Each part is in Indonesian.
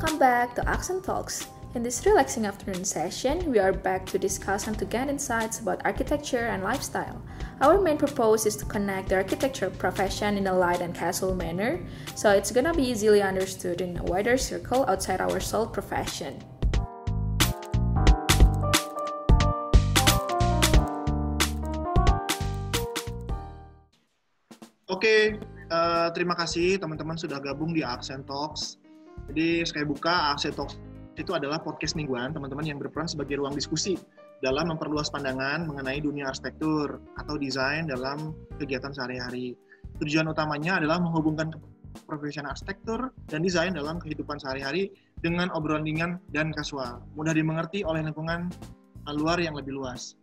Welcome back to Accent Talks. In this relaxing afternoon session, we are back to discuss and to gain insights about architecture and lifestyle. Our main purpose is to connect the architecture profession in a light and casual manner, so it's gonna be easily understood in a wider circle outside our sole profession. Oke, terima kasih teman-teman sudah gabung di Accent Talks. Jadi saya buka, Accent Talks itu adalah podcast mingguan teman-teman yang berperan sebagai ruang diskusi dalam memperluas pandangan mengenai dunia arsitektur atau desain dalam kegiatan sehari-hari. Tujuan utamanya adalah menghubungkan profesi arsitektur dan desain dalam kehidupan sehari-hari dengan obrolan ringan dan kasual, mudah dimengerti oleh lingkungan luar yang lebih luas.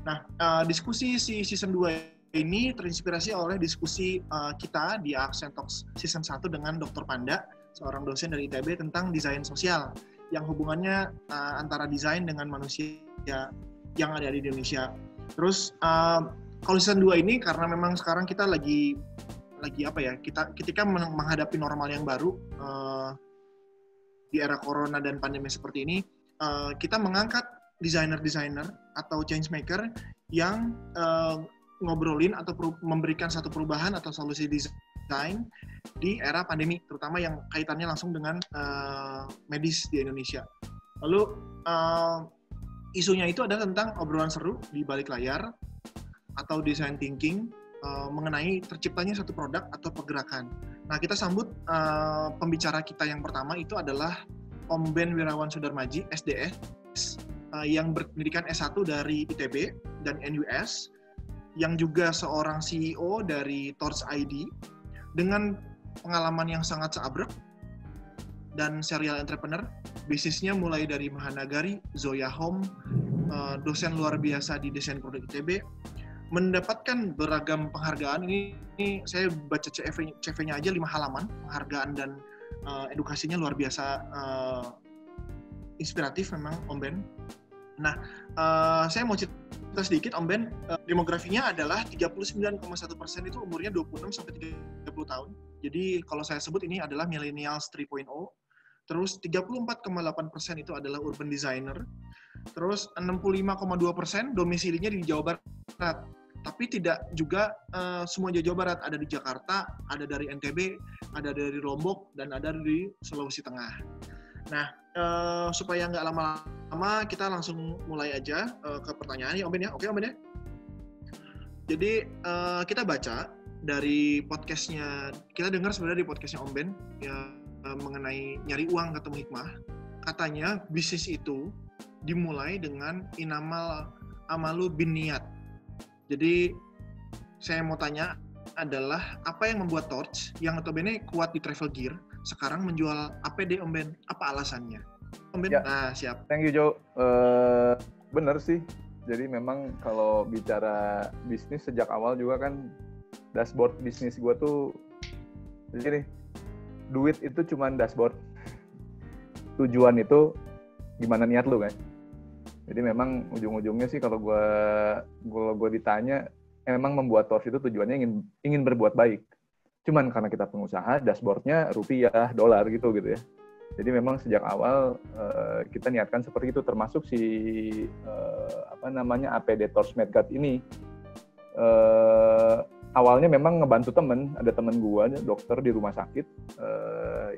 Nah, diskusi season 2 ini terinspirasi oleh diskusi kita di Accent Talks Season 1 dengan Dr. Panda, seorang dosen dari ITB tentang desain sosial, yang hubungannya antara desain dengan manusia yang ada di Indonesia. Terus, kalau season 2 ini, karena memang sekarang kita lagi apa ya, ketika menghadapi normal yang baru, di era corona dan pandemi seperti ini, kita mengangkat desainer-desainer atau change maker yang ngobrolin atau memberikan satu perubahan atau solusi desain di era pandemi, terutama yang kaitannya langsung dengan medis di Indonesia. Lalu isunya itu adalah tentang obrolan seru di balik layar atau design thinking mengenai terciptanya satu produk atau pergerakan. Nah, kita sambut pembicara kita yang pertama itu adalah Om Ben Wirawan Sudarmaji, SDS, yang berpendidikan S1 dari ITB dan NUS, yang juga seorang CEO dari Torch ID dengan pengalaman yang sangat seabrek dan serial entrepreneur. Bisnisnya mulai dari Mahanagari, Zoya Home, dosen luar biasa di desain produk ITB, mendapatkan beragam penghargaan. Ini saya baca CV-nya aja 5 halaman, penghargaan dan edukasinya luar biasa inspiratif memang Om Ben. Nah, saya mau cerita sedikit, Om Ben. Demografinya adalah 39,1% itu umurnya 26 sampai 30 tahun. Jadi kalau saya sebut ini adalah millennials 3.0. Terus 34,8% itu adalah urban designer. Terus 65,2% domisilinya di Jawa Barat. Tapi tidak juga semua Jawa Barat, ada di Jakarta, ada dari NTB, ada dari Lombok, dan ada di Sulawesi Tengah. Nah, supaya nggak lama-lama, kita langsung mulai aja ke pertanyaan ya, Om Ben ya. Oke, Om Ben ya? Jadi, kita baca dari podcastnya, kita dengar sebenarnya di podcastnya Om Ben, ya, mengenai nyari uang ketemu hikmah. Katanya, bisnis itu dimulai dengan inamal amalu bin niat. Jadi, saya mau tanya adalah, apa yang membuat Torch, yang notabene kuat di travel gear, sekarang menjual APD, Om Ben? Apa alasannya? Om Ben? Ya. Nah, siap. Thank you, Jo. Bener sih. Jadi memang kalau bicara bisnis sejak awal juga kan, dashboard bisnis gue tuh, jadi duit itu cuma dashboard. Tujuan itu gimana niat lu kan. Jadi memang ujung-ujungnya sih kalau gue ditanya, emang membuat Torch itu tujuannya ingin berbuat baik. Cuman karena kita pengusaha, dashboardnya rupiah, dolar gitu ya. Jadi memang sejak awal kita niatkan seperti itu, termasuk si APD Torch Medguard ini. Awalnya memang ngebantu ada teman gua, dokter di rumah sakit,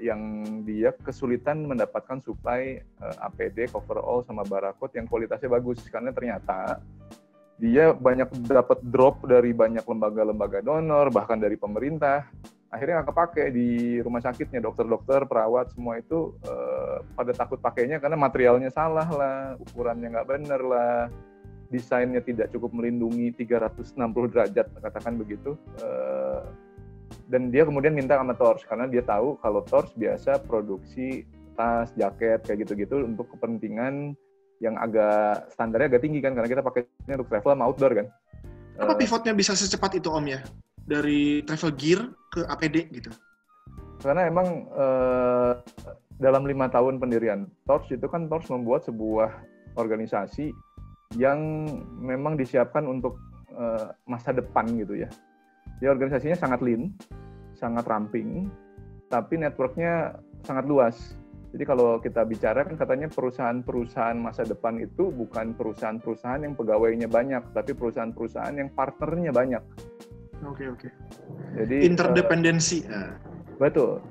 yang dia kesulitan mendapatkan suplai APD, coverall, sama barcode yang kualitasnya bagus, karena ternyata dia banyak dapat drop dari banyak lembaga-lembaga donor, bahkan dari pemerintah. Akhirnya nggak kepake di rumah sakitnya, dokter-dokter, perawat, semua itu pada takut pakainya karena materialnya salah lah, ukurannya nggak bener lah, desainnya tidak cukup melindungi 360 derajat, katakan begitu. Dan dia kemudian minta sama Torch, karena dia tahu kalau Torch biasa produksi tas, jaket, kayak gitu-gitu untuk kepentingan yang agak standarnya agak tinggi kan, karena kita pakainya untuk travel sama outdoor kan. Apa pivotnya bisa secepat itu, Om ya? Dari travel gear ke APD gitu? Karena emang dalam 5 tahun pendirian Torch itu kan, Torch membuat sebuah organisasi yang memang disiapkan untuk masa depan gitu ya. Dia organisasinya sangat lean, sangat ramping, tapi networknya sangat luas. Jadi kalau kita bicara kan katanya perusahaan-perusahaan masa depan itu bukan perusahaan-perusahaan yang pegawainya banyak, tapi perusahaan-perusahaan yang partnernya banyak. Oke. Jadi interdependensi. Betul.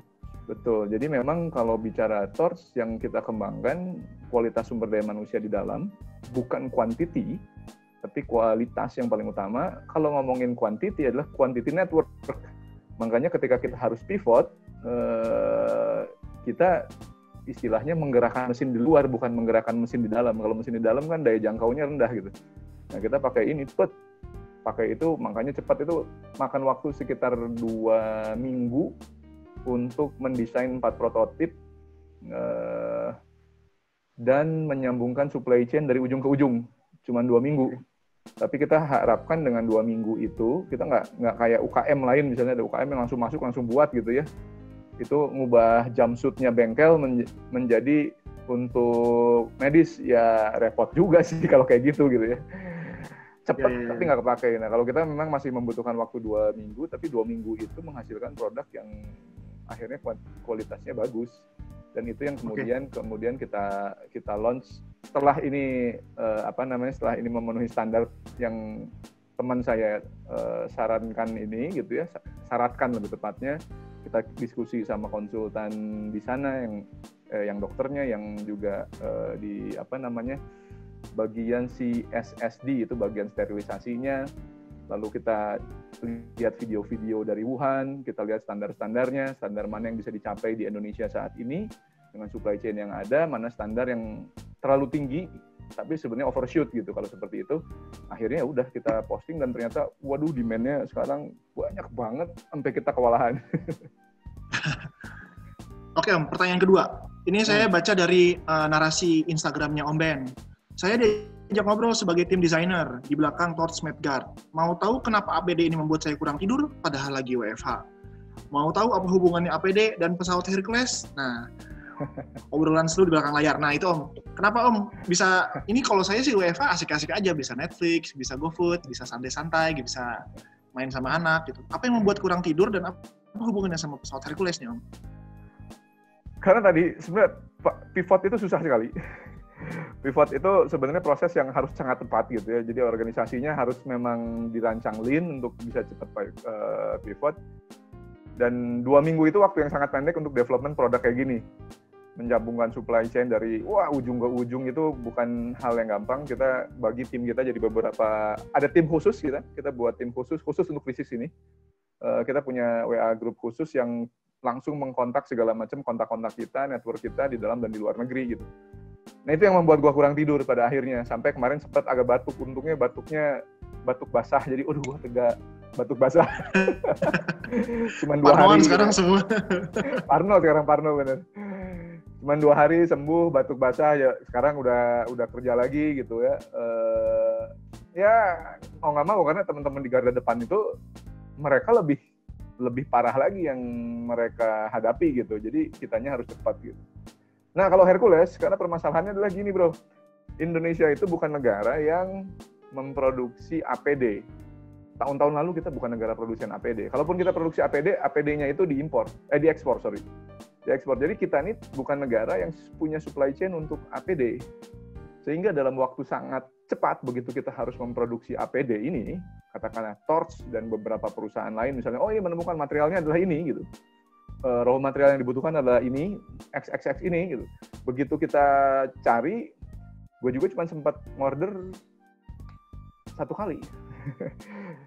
Jadi memang kalau bicara TORCH yang kita kembangkan kualitas sumber daya manusia di dalam, bukan quantity, tapi kualitas yang paling utama. Kalau ngomongin quantity adalah quantity network. Makanya ketika kita harus pivot, kita istilahnya menggerakkan mesin di luar, bukan menggerakkan mesin di dalam. Kalau mesin di dalam kan daya jangkaunya rendah gitu. Nah kita pakai ini, pakai itu, makanya cepat itu makan waktu sekitar 2 minggu untuk mendesain 4 prototip dan menyambungkan supply chain dari ujung ke ujung. Cuma 2 minggu. Tapi kita harapkan dengan 2 minggu itu, kita nggak kayak UKM lain, misalnya ada UKM yang langsung masuk, langsung buat gitu ya. Itu ngubah jumpsuit-nya bengkel menjadi untuk medis, ya repot juga sih kalau kayak gitu ya. Cepat tapi nggak kepakai. Nah kalau kita memang masih membutuhkan waktu 2 minggu, tapi 2 minggu itu menghasilkan produk yang akhirnya kualitasnya bagus. Dan itu yang kemudian kita launch setelah ini setelah ini memenuhi standar yang teman saya sarankan ini gitu ya, syaratkan lebih tepatnya. Kita diskusi sama konsultan di sana yang dokternya, yang juga di bagian CSSD itu bagian sterilisasinya. Lalu kita lihat video-video dari Wuhan, kita lihat standar-standarnya, standar mana yang bisa dicapai di Indonesia saat ini dengan supply chain yang ada, mana standar yang terlalu tinggi tapi sebenarnya overshoot gitu. Kalau seperti itu, akhirnya udah kita posting dan ternyata waduh demand-nya sekarang banyak banget sampai kita kewalahan. Oke Om, pertanyaan kedua. Ini saya baca dari narasi Instagramnya Om Ben. Saya diajak ngobrol sebagai tim desainer di belakang TORCH Medguard. Mau tahu kenapa APD ini membuat saya kurang tidur padahal lagi WFH? Mau tahu apa hubungannya APD dan pesawat Hercules? Nah, obrolan seru di belakang layar. Nah itu Om, kenapa Om bisa, ini kalau saya sih WFH asik-asik aja, bisa Netflix, bisa GoFood, bisa santai-santai, bisa main sama anak gitu. Apa yang membuat kurang tidur dan apa hubungannya sama pesawat Hercules nih Om? Karena tadi sebenarnya pivot itu susah sekali. Pivot itu sebenarnya proses yang harus sangat tepat gitu ya. Jadi organisasinya harus memang dirancang lean untuk bisa cepat pivot. Dan 2 minggu itu waktu yang sangat pendek untuk development produk kayak gini. Menjambungkan supply chain dari ujung ke ujung itu bukan hal yang gampang. Kita bagi tim kita jadi beberapa, ada tim khusus kita buat tim khusus untuk krisis ini. Kita punya WA group khusus yang langsung mengkontak segala macam kontak-kontak kita, network kita di dalam dan di luar negeri gitu. Nah itu yang membuat gua kurang tidur pada akhirnya. Sampai kemarin sempat agak batuk, untungnya batuknya batuk basah. Jadi gua tegak batuk basah. Cuman 2 hari. Sekarang semua. Parno bener. Cuman 2 hari sembuh, batuk basah, ya sekarang udah kerja lagi gitu ya. Ya mau nggak mau karena teman-teman di garda depan itu mereka lebih parah lagi yang mereka hadapi gitu. Jadi kitanya harus cepat gitu. Nah kalau Hercules, karena permasalahannya adalah gini bro, Indonesia itu bukan negara yang memproduksi APD. Tahun-tahun lalu kita bukan negara produsen APD. Kalaupun kita produksi APD, APD-nya itu diekspor. Jadi kita ini bukan negara yang punya supply chain untuk APD. Sehingga dalam waktu sangat cepat, begitu kita harus memproduksi APD ini, katakanlah TORCH dan beberapa perusahaan lain, misalnya, menemukan materialnya adalah ini, gitu. Raw material yang dibutuhkan adalah ini, XXX ini, gitu. Begitu kita cari, gue juga cuma sempat order 1 kali.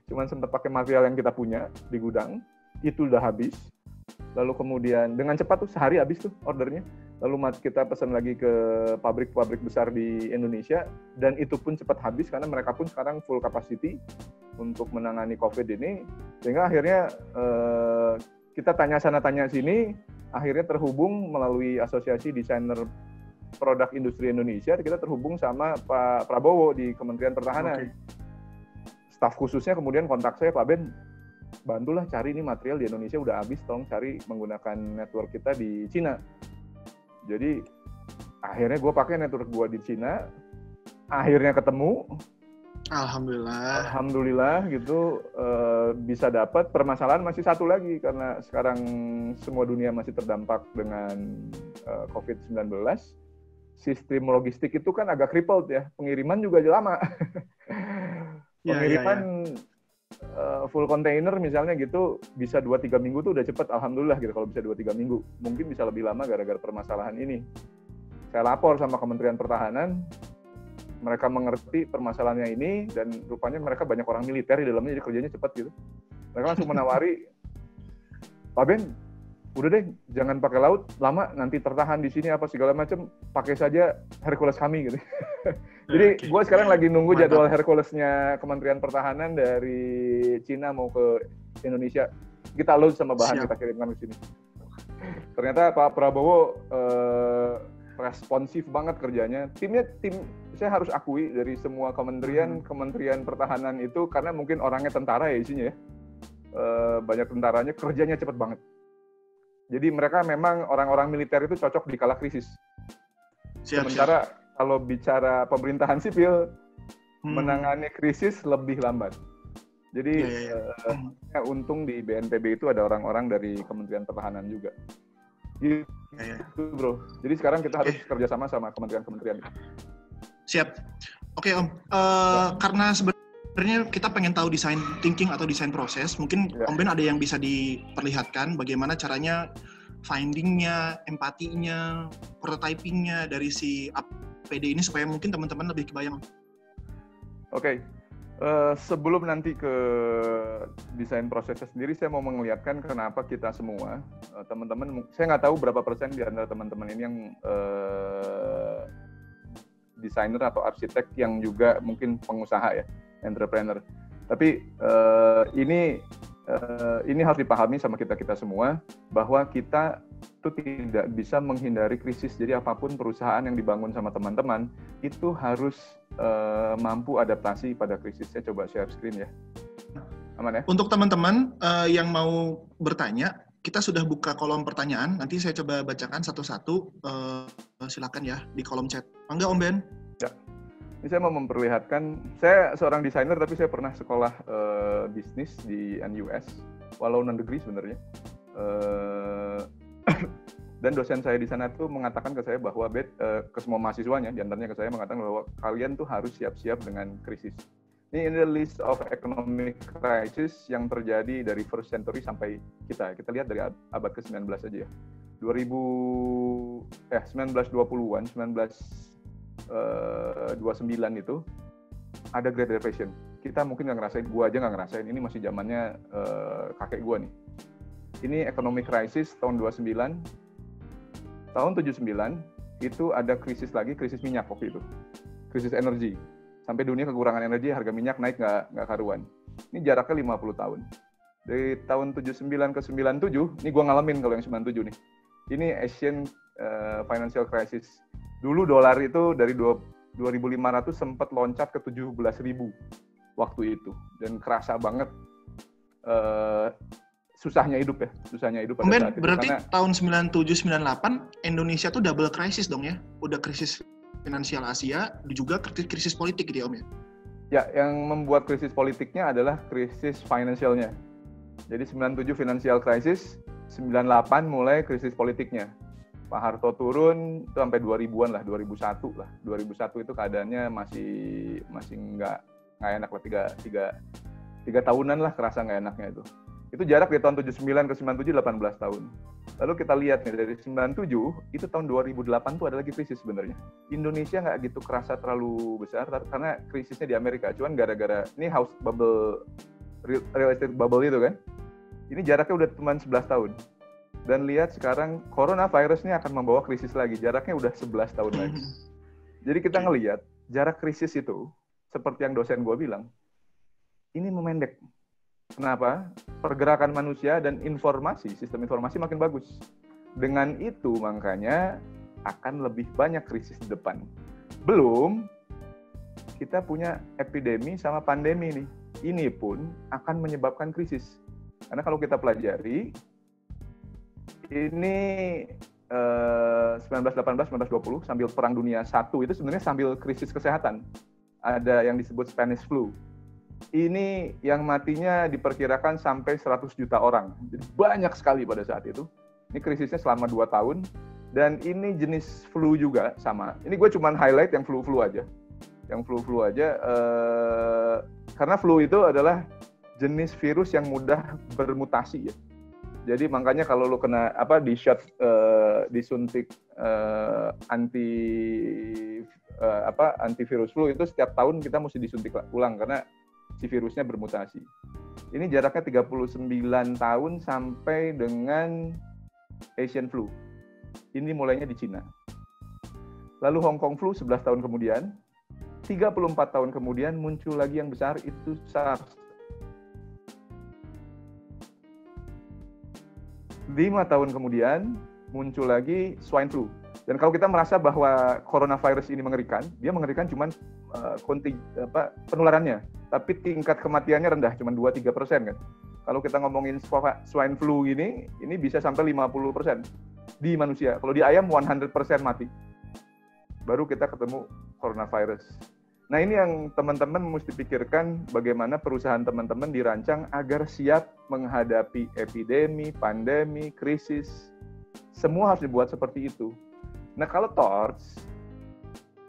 Cuman sempat pakai material yang kita punya di gudang, itu udah habis. Lalu kemudian dengan cepat tuh sehari habis tuh ordernya. Lalu kita pesan lagi ke pabrik-pabrik besar di Indonesia dan itu pun cepat habis karena mereka pun sekarang full capacity untuk menangani COVID ini. Sehingga akhirnya kita tanya sana tanya sini, akhirnya terhubung melalui Asosiasi Desainer Produk Industri Indonesia. Kita terhubung sama Pak Prabowo di Kementerian Pertahanan. Okay. Staf khususnya kemudian kontak saya, Pak Ben, bantulah cari ini material di Indonesia udah habis, tolong cari menggunakan network kita di Cina. Jadi akhirnya gue pakai network gue di Cina, akhirnya ketemu, Alhamdulillah. Alhamdulillah gitu bisa dapat. Permasalahan masih satu lagi karena sekarang semua dunia masih terdampak dengan COVID-19. Sistem logistik itu kan agak crippled ya. Pengiriman juga lama. Pengiriman full container misalnya gitu bisa 2-3 minggu tuh udah cepet. Alhamdulillah gitu kalau bisa 2-3 minggu. Mungkin bisa lebih lama gara-gara permasalahan ini. Saya lapor sama Kementerian Pertahanan. Mereka mengerti permasalahannya ini dan rupanya mereka banyak orang militer di dalamnya jadi kerjanya cepat gitu. Mereka langsung menawari, Pak Ben, udah deh jangan pakai laut lama nanti tertahan di sini apa segala macam, pakai saja Hercules kami gitu. Jadi gue sekarang lagi nunggu jadwal Herculesnya Kementerian Pertahanan dari Cina mau ke Indonesia. Kita load sama bahan kita kirimkan ke sini. Ternyata Pak Prabowo responsif banget kerjanya. Tim saya harus akui dari semua Kementerian Pertahanan itu karena mungkin orangnya tentara ya isinya ya. Banyak tentaranya, kerjanya cepat banget. Jadi mereka memang orang-orang militer itu cocok di kala krisis. Sementara kalau bicara pemerintahan sipil menangani krisis lebih lambat. Jadi untung di BNPB itu ada orang-orang dari Kementerian Pertahanan juga. Gitu bro. Jadi sekarang kita harus kerjasama sama kementerian-kementerian. Siap. Oke Om. Karena sebenarnya kita pengen tahu design thinking atau desain proses. Mungkin Om Ben ada yang bisa diperlihatkan bagaimana caranya finding-nya, empatinya, prototyping-nya dari si APD ini supaya mungkin teman-teman lebih kebayang. Oke. Sebelum nanti ke desain prosesnya sendiri, saya mau melihatkan kenapa kita semua, teman-teman, saya nggak tahu berapa persen di antara teman-teman ini yang desainer atau arsitek yang juga mungkin pengusaha ya, entrepreneur. Tapi ini harus dipahami sama kita semua bahwa kita itu tidak bisa menghindari krisis. Jadi apapun perusahaan yang dibangun sama teman-teman itu harus mampu adaptasi pada krisis. Saya coba share screen ya. Aman ya? Untuk teman-teman yang mau bertanya, kita sudah buka kolom pertanyaan. Nanti saya coba bacakan satu-satu. Silakan ya di kolom chat. Mangga Om Ben. Ya. Ini saya mau memperlihatkan, saya seorang desainer tapi saya pernah sekolah bisnis di NUS, walau non-degree sebenarnya. Dan dosen saya di sana tuh mengatakan ke saya bahwa ke semua mahasiswanya, diantaranya ke saya mengatakan bahwa kalian tuh harus siap-siap dengan krisis. Ini the list of economic crisis yang terjadi dari first century sampai kita lihat dari abad ke-19 aja ya. 1920-an, 1929 itu ada Great Depression. Kita mungkin nggak ngerasain, gua aja nggak ngerasain. Ini masih zamannya kakek gua nih. Ini economic crisis tahun 29. Tahun 79 itu ada krisis lagi, krisis minyak waktu itu. Krisis energi. Sampai dunia kekurangan energi, harga minyak naik nggak karuan. Ini jaraknya 50 tahun. Dari tahun 79 ke 97, ini gua ngalamin kalau yang 97 nih. Ini Asian financial crisis. Dulu dolar itu dari 2.500 sempat loncat ke 17.000 waktu itu. Dan kerasa banget susahnya hidup pada saat itu. Berarti karena tahun 97-98 Indonesia tuh double crisis dong ya? Udah krisis finansial Asia, juga krisis politik gitu ya Om ya? Ya, yang membuat krisis politiknya adalah krisis finansialnya. Jadi 97 financial crisis, 98 mulai krisis politiknya. Pak Harto turun itu sampai 2000-an lah, 2001 lah. 2001 itu keadaannya masih nggak enak lah, tiga tahunan lah kerasa nggak enaknya itu. Itu jarak dari tahun 79 ke 97 18 tahun. Lalu kita lihat nih dari 97 itu tahun 2008 tuh ada lagi krisis sebenarnya. Indonesia nggak gitu kerasa terlalu besar karena krisisnya di Amerika. Cuman gara-gara ini house bubble, real estate bubble itu kan. Ini jaraknya udah cuma 11 tahun. Dan lihat sekarang coronavirus ini akan membawa krisis lagi. Jaraknya udah 11 tahun lagi. Jadi kita ngelihat jarak krisis itu seperti yang dosen gue bilang, ini memendek. Kenapa? Pergerakan manusia dan informasi, sistem informasi makin bagus. Dengan itu makanya akan lebih banyak krisis di depan. Belum kita punya epidemi sama pandemi nih. Ini pun akan menyebabkan krisis. Karena kalau kita pelajari, ini 1918, 1920 sambil Perang Dunia I itu sebenarnya sambil krisis kesehatan. ada yang disebut Spanish flu. Ini yang matinya diperkirakan sampai 100 juta orang. Jadi banyak sekali pada saat itu. Ini krisisnya selama 2 tahun. Dan ini jenis flu juga sama. Ini gue cuman highlight yang flu-flu aja. Yang flu-flu aja. Karena flu itu adalah jenis virus yang mudah bermutasi ya. Jadi makanya kalau lo kena disuntik antivirus flu itu setiap tahun kita mesti disuntik ulang karena si virusnya bermutasi. Ini jaraknya 39 tahun sampai dengan Asian flu. Ini mulainya di Cina. Lalu Hong Kong flu 11 tahun kemudian, 34 tahun kemudian muncul lagi yang besar itu SARS. 5 tahun kemudian muncul lagi swine flu. Dan kalau kita merasa bahwa coronavirus ini mengerikan, dia mengerikan cuman penularannya, tapi tingkat kematiannya rendah, cuman 2-3% kan. Kalau kita ngomongin swine flu ini bisa sampai 50% di manusia. Kalau di ayam 100% mati. Baru kita ketemu coronavirus. Nah ini yang teman-teman mesti pikirkan bagaimana perusahaan teman-teman dirancang agar siap menghadapi epidemi, pandemi, krisis. Semua harus dibuat seperti itu. Nah kalau Torch,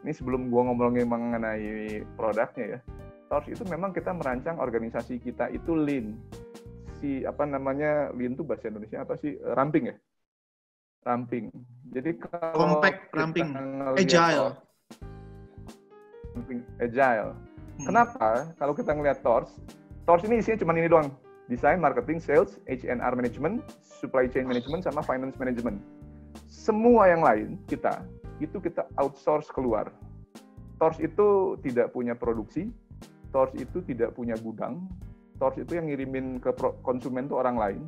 ini sebelum gua ngomongin mengenai produknya ya, Torch itu memang kita merancang organisasi kita itu lean. Lean itu bahasa Indonesia apa sih? Ramping ya? Ramping. Jadi kalau compact, ramping, agile. Agile. Kenapa? Kalau kita ngelihat Torch ini isinya cuma ini doang. Design, marketing, sales, H&R management, supply chain management, sama finance management. Semua yang lain kita outsource keluar. Torch itu tidak punya produksi, Torch itu tidak punya gudang, Torch itu yang ngirimin ke konsumen itu orang lain.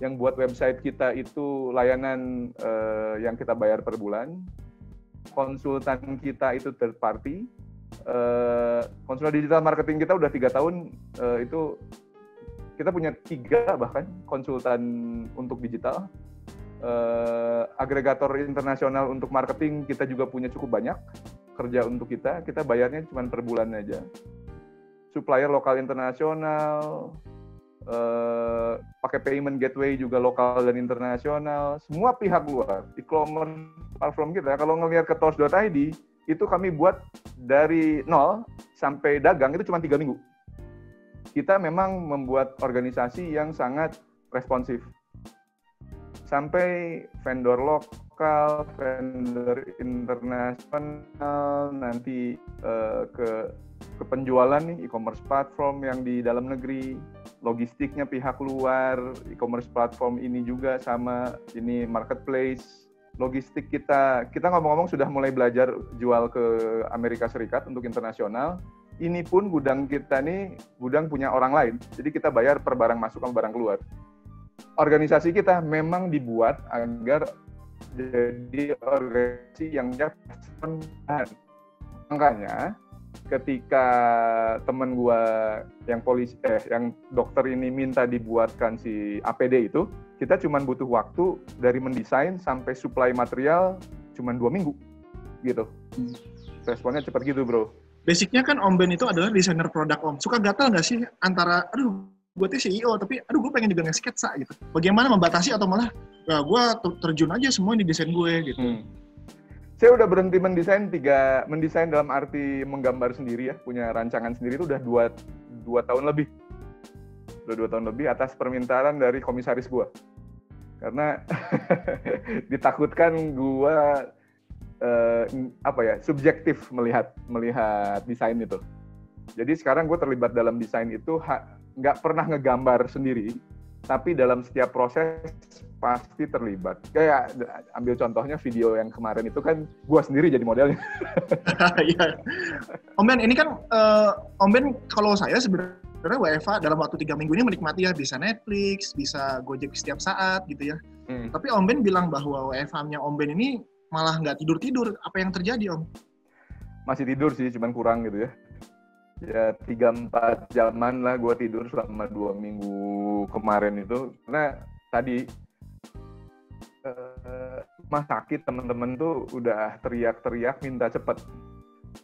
Yang buat website kita itu layanan yang kita bayar per bulan. Konsultan kita itu third party. Konsultan digital marketing kita udah 3 tahun itu kita punya 3 bahkan konsultan untuk digital. Agregator internasional untuk marketing kita juga punya cukup banyak kerja untuk kita bayarnya cuma per bulan aja. Supplier lokal internasional, pakai payment gateway juga lokal dan internasional, semua pihak luar. E-commerce platform kita kalau ngelihat ke torch.id itu kami buat dari 0 sampai dagang itu cuma 3 minggu. Kita memang membuat organisasi yang sangat responsif. Sampai vendor lokal, vendor internasional, nanti ke penjualan nih, e-commerce platform yang di dalam negeri, logistiknya pihak luar, e-commerce platform ini juga sama, ini marketplace, logistik kita ngomong-ngomong sudah mulai belajar jual ke Amerika Serikat untuk internasional. Ini pun gudang kita nih, gudang punya orang lain, jadi kita bayar per barang masuk sama barang keluar. Organisasi kita memang dibuat agar jadi organisasi yang jahat. Makanya ketika teman gua yang yang dokter ini minta dibuatkan si APD itu, kita cuma butuh waktu dari mendesain sampai supply material cuma 2 minggu gitu. Responnya cepat gitu, bro. Basicnya kan Om Ben itu adalah desainer produk, Om. Suka gatal nggak sih antara, gue tuh CEO, tapi gue pengen juga nge-sketsa gitu. Bagaimana membatasi atau malah, gue terjun aja semua di desain gue gitu. Saya udah berhenti mendesain dalam arti menggambar sendiri ya, punya rancangan sendiri itu udah 2 tahun lebih. Udah 2 tahun lebih atas permintaan dari komisaris gue. Karena ditakutkan gue subjektif melihat desain itu. Jadi sekarang gue terlibat dalam desain itu nggak pernah ngegambar sendiri, tapi dalam setiap proses pasti terlibat. Kayak ambil contohnya video yang kemarin itu kan gue sendiri jadi modelnya. Iya. Om Ben, ini kan Om Ben kalau saya sebenarnya WFH dalam waktu 3 minggu ini menikmati ya, bisa Netflix, bisa Gojek setiap saat gitu ya. Tapi Om Ben bilang bahwa WFH-nya Om Ben ini malah nggak tidur-tidur. Apa yang terjadi, Om? Masih tidur sih, cuman kurang gitu ya. Ya 3-4 jaman lah gue tidur selama 2 minggu kemarin itu. Karena tadi rumah sakit teman-teman tuh udah teriak-teriak minta cepet.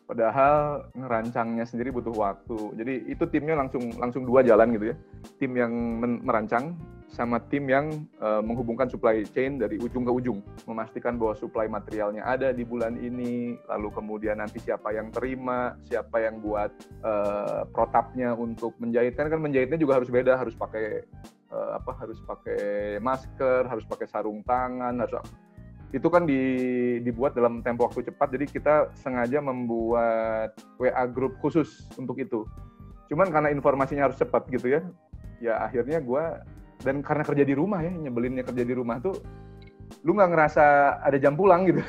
Padahal ngerancangnya sendiri butuh waktu. Jadi itu timnya langsung dua jalan gitu ya. Tim yang merancang sama tim yang menghubungkan supply chain dari ujung ke ujung, memastikan bahwa supply materialnya ada di bulan ini, lalu kemudian nanti siapa yang terima, siapa yang buat protapnya untuk menjahit. Kan menjahitnya juga harus beda, harus pakai harus pakai masker, harus pakai sarung tangan, itu kan dibuat dalam tempo waktu cepat, jadi kita sengaja membuat WA group khusus untuk itu. Cuman karena informasinya harus cepat gitu ya akhirnya dan karena kerja di rumah ya, nyebelinnya kerja di rumah tuh, lu nggak ngerasa ada jam pulang gitu.